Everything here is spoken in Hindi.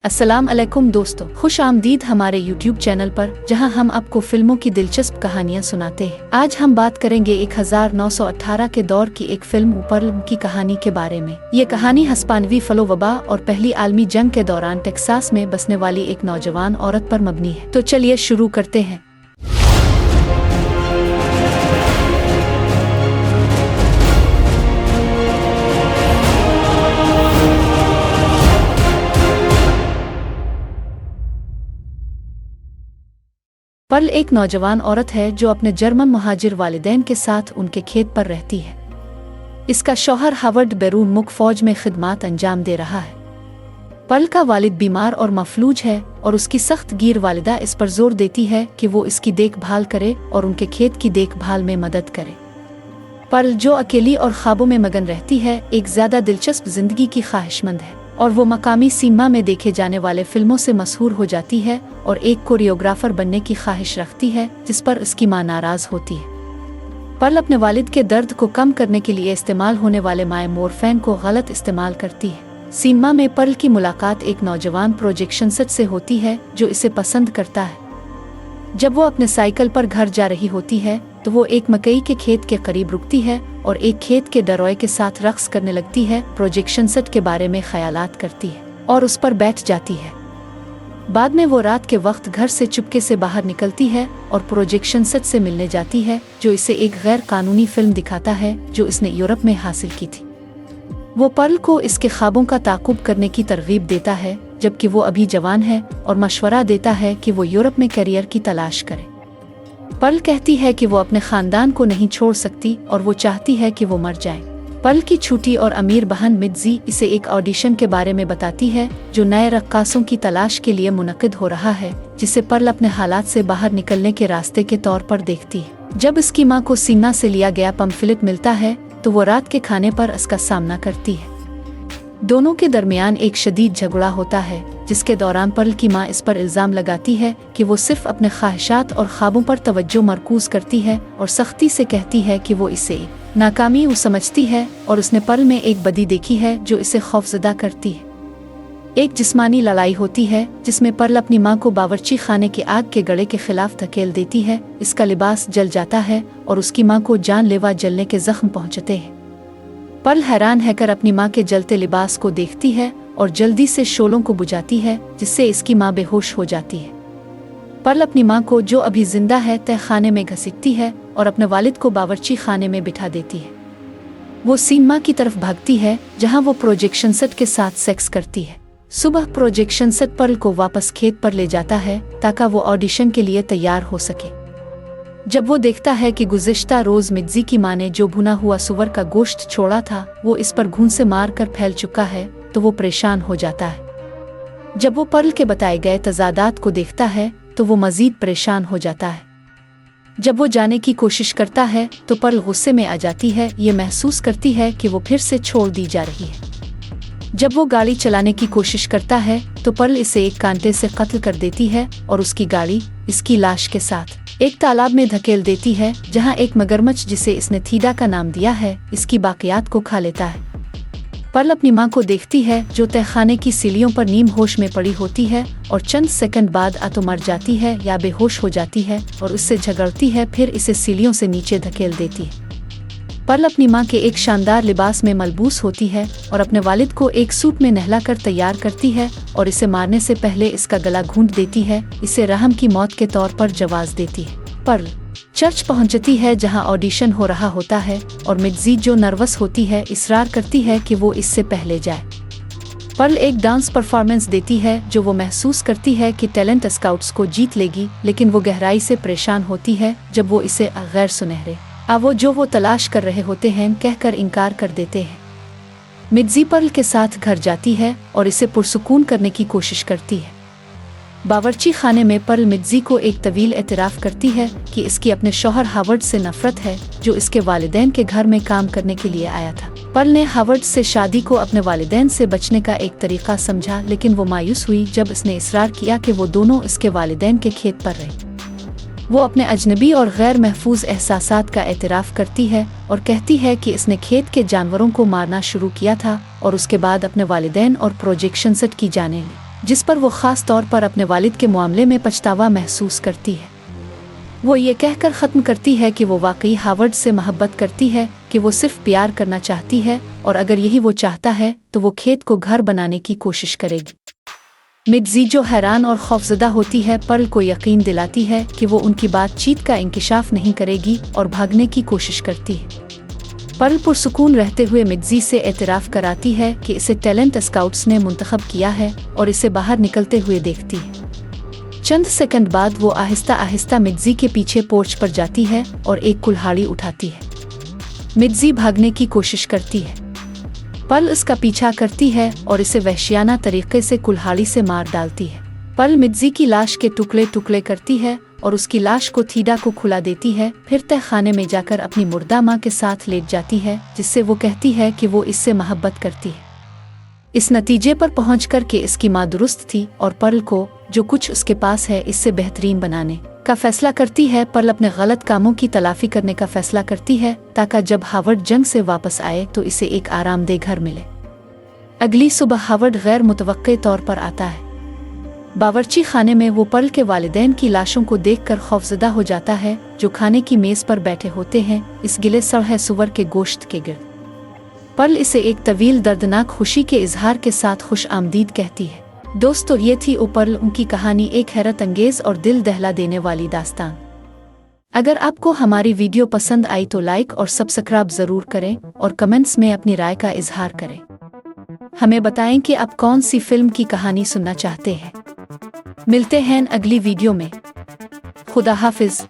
अस्सलाम अलैकुम दोस्तों, खुश आमदीद हमारे YouTube चैनल पर, जहां हम आपको फिल्मों की दिलचस्प कहानियां सुनाते हैं। आज हम बात करेंगे 1918 के दौर की एक फिल्म पर्ल की कहानी के बारे में। ये कहानी हिस्पानवी फ्लू वबा और पहली आलमी जंग के दौरान टेक्सास में बसने वाली एक नौजवान औरत पर मबनी है। तो चलिए शुरू करते हैं। पर्ल एक नौजवान औरत है जो अपने जर्मन मुहाजिर वालिदैन के साथ उनके खेत पर रहती है। इसका शौहर हावर्ड बैरून मुख्य फौज में खिदमात अंजाम दे रहा है। पर्ल का वालिद बीमार और मफलूज है और उसकी सख्त गीर वालिदा इस पर जोर देती है कि वो इसकी देखभाल करे और उनके खेत की देखभाल में मदद करे। पर्ल, जो अकेली और ख्वाबों में मगन रहती है, एक ज्यादा दिलचस्प जिंदगी की ख्वाहिशमंद है और वो मकामी सिनेमा में देखे जाने वाले फिल्मों से मशहूर हो जाती है और एक कोरियोग्राफर बनने की ख्वाहिश रखती है, जिस पर उसकी मां नाराज होती है। पर्ल अपने वालिद के दर्द को कम करने के लिए इस्तेमाल होने वाले मायमोरफेन को गलत इस्तेमाल करती है। सिनेमा में पर्ल की मुलाकात एक नौजवान प्रोजेक्शन सेट से होती है जो इसे पसंद करता है। जब वो अपने साइकिल पर घर जा रही होती है तो वो एक मकई के खेत के करीब रुकती है और एक खेत के डरोए के साथ रक्स करने लगती है, प्रोजेक्शन सेट के बारे में ख्यालात करती है और उस पर बैठ जाती है। बाद में वो रात के वक्त घर से चुपके से बाहर निकलती है और प्रोजेक्शन सेट से मिलने जाती है, जो इसे एक गैर कानूनी फिल्म दिखाता है जो इसने यूरोप में हासिल की थी। वो पर्ल को इसके ख्वाबों का ताकुब करने की तरगीब देता है, जबकि वो अभी जवान है, और मशवरा देता है कि वो यूरोप में करियर की तलाश करे। पर्ल कहती है कि वो अपने खानदान को नहीं छोड़ सकती और वो चाहती है कि वो मर जाए। पर्ल की छोटी और अमीर बहन मित्जी इसे एक ऑडिशन के बारे में बताती है जो नए रक्कासों की तलाश के लिए मुनक्किद हो रहा है, जिसे पर्ल अपने हालात से बाहर निकलने के रास्ते के तौर पर देखती है। जब इसकी मां को सीना से लिया गया पम्फलेट मिलता है तो वो रात के खाने पर इसका सामना करती है। दोनों के दरमियान एक शदीद झगड़ा होता है, जिसके दौरान पर्ल की मां इस पर इल्ज़ाम लगाती है कि वो सिर्फ अपने ख्वाहिशात और ख्वाबों पर तवज्जो मरकूज करती है और सख्ती से कहती है कि वो इसे नाकामी समझती है और उसने पर्ल में एक बदी देखी है जो इसे खौफजदा करती है। एक जिस्मानी लड़ाई होती है जिसमें पर्ल अपनी मां को बावर्ची खाने के आग के गड़े के खिलाफ धकेल देती है। इसका लिबास जल जाता है और उसकी मां को जानलेवा जलने के जख्म पहुंचते हैं। पर्ल हैरान है कर अपनी मां के जलते लिबास को देखती है और जल्दी से शोलों को बुझाती है, जिससे इसकी मां बेहोश हो जाती है। पर्ल अपनी मां को, जो अभी जिंदा है, तह खाने में घसीटती है और अपने वालिद को बावर्ची खाने में बिठा देती है। वो सिनेमा की तरफ भागती है जहां वो प्रोजेक्शन सेट के साथ सेक्स करती है। सुबह प्रोजेक्शन सेट पर्ल को वापस खेत पर ले जाता है ताकि वो ऑडिशन के लिए तैयार हो सके। जब वो देखता है कि गुज़िश्ता रोज मित्जी की मां ने जो भुना हुआ सुअर का गोश्त छोड़ा था वो इस पर घून से मार कर फैल चुका है, तो वो परेशान हो जाता है। जब वो पर्ल के बताए गए तजादात को देखता है तो वो मजीद परेशान हो जाता है। जब वो जाने की कोशिश करता है तो पर्ल गुस्से में आ जाती है। ये महसूस करती है कि वो फिर से छोड़ दी जा रही है। जब वो गाड़ी चलाने की कोशिश करता है तो पर्ल इसे एक कांटे से कत्ल कर देती है और उसकी गाड़ी इसकी लाश के साथ एक तालाब में धकेल देती है, जहां एक मगरमच्छ, जिसे इसने थीदा का नाम दिया है, इसकी बाकियात को खा लेता है। पर्ल अपनी मां को देखती है जो तहखाने की सीढ़ियों पर नीम होश में पड़ी होती है और चंद सेकंड बाद तो मर जाती है या बेहोश हो जाती है और उससे झगड़ती है, फिर इसे सीढ़ियों से नीचे धकेल देती है। पर्ल अपनी मां के एक शानदार लिबास में मलबूस होती है और अपने वालिद को एक सूट में नहलाकर तैयार करती है और इसे मारने से पहले इसका गला घूंट देती है, इसे रहम की मौत के तौर पर जवाज देती है। पर्ल चर्च पहुंचती है जहां ऑडिशन हो रहा होता है और मित्जी, जो नर्वस होती है, इसरार करती है कि वो इससे पहले जाए। पर्ल एक डांस परफॉर्मेंस देती है जो वो महसूस करती है कि टैलेंट स्काउट्स को जीत लेगी, लेकिन वो गहराई से परेशान होती है जब वो इसे गैर सुनहरे जो वो तलाश कर रहे होते हैं कहकर इनकार कर देते हैं। मित्जी पर्ल के साथ घर जाती है और इसे पुरसुकून करने की कोशिश करती है। बावर्ची खाने में पर्ल मित्जी को एक तवील एतराफ़ करती है कि इसकी अपने शौहर हावर्ड से नफरत है, जो इसके वालिदैन के घर में काम करने के लिए आया था। पर्ल ने हावर्ड से शादी को अपने वालिदैन से बचने का एक तरीका समझा, लेकिन वो मायूस हुई जब इसने इसरार किया कि वो दोनों इसके वालिदैन के खेत पर रहे। वो अपने अजनबी और गैर महफूज एहसासात का एतराफ़ करती है और कहती है कि इसने खेत के जानवरों को मारना शुरू किया था और उसके बाद अपने वालिदैन और प्रोजेक्शन सेट की जाने ली। जिस पर वो ख़ास तौर पर अपने वालिद के मामले में पछतावा महसूस करती है। वो ये कहकर ख़त्म करती है कि वो वाकई हावर्ड से मोहब्बत करती है, कि वो सिर्फ प्यार करना चाहती है और अगर यही वो चाहता है तो वो खेत को घर बनाने की कोशिश करेगी। मिडजी जो हैरान और खौफजदा होती है, पर्ल को यकीन दिलाती है कि वो उनकी बातचीत का इंकिशाफ नहीं करेगी और भागने की कोशिश करती है। पर्ल पुरसुकून रहते हुए मिडजी से एतराफ़ कराती है कि इसे टैलेंट स्काउट्स ने मुंतखब किया है और इसे बाहर निकलते हुए देखती है। चंद सेकंड बाद वो आहिस्ता आहिस्ता मिडजी के पीछे पोर्च पर जाती है और एक कुल्हाड़ी उठाती है। मिडजी भागने की कोशिश करती है। पर्ल इसका पीछा करती है और इसे वहशियाना तरीके से कुल्हाड़ी से मार डालती है। पर्ल मिडजी की लाश के टुकड़े टुकड़े करती है और उसकी लाश को थीडा को खुला देती है। फिर तहखाने में जाकर अपनी मुर्दा माँ के साथ लेट जाती है, जिससे वो कहती है कि वो इससे मोहब्बत करती है। इस नतीजे पर पहुंचकर कि इसकी माँ दुरुस्त थी और पर्ल को जो कुछ उसके पास है इससे बेहतरीन बनाने का फैसला करती है। पर्ल अपने गलत कामों की तलाफी करने का फैसला करती है ताकि जब हावर्ड जंग से वापस आए तो इसे एक आरामदेह घर मिले। अगली सुबह हावर्ड गैर मुतवक्के तौर पर आता है। बावर्ची खाने में वो पर्ल के वालिदैन की लाशों को देखकर खौफजदा हो जाता है, जो खाने की मेज़ पर बैठे होते हैं इस गिले सड़े सुअर के गोश्त के गिर्द। पर्ल इसे एक तवील दर्दनाक खुशी के इजहार के साथ खुश आमदीद कहती है। दोस्तों, ये थी ओ पर्ल, उनकी कहानी, एक हैरत अंगेज और दिल दहला देने वाली दास्तान। अगर आपको हमारी वीडियो पसंद आई तो लाइक और सब्सक्राइब ज़रूर करें और कमेंट्स में अपनी राय का इजहार करें। हमें बताएं कि आप कौन सी फिल्म की कहानी सुनना चाहते हैं। मिलते हैं अगली वीडियो में। खुदा हाफिज।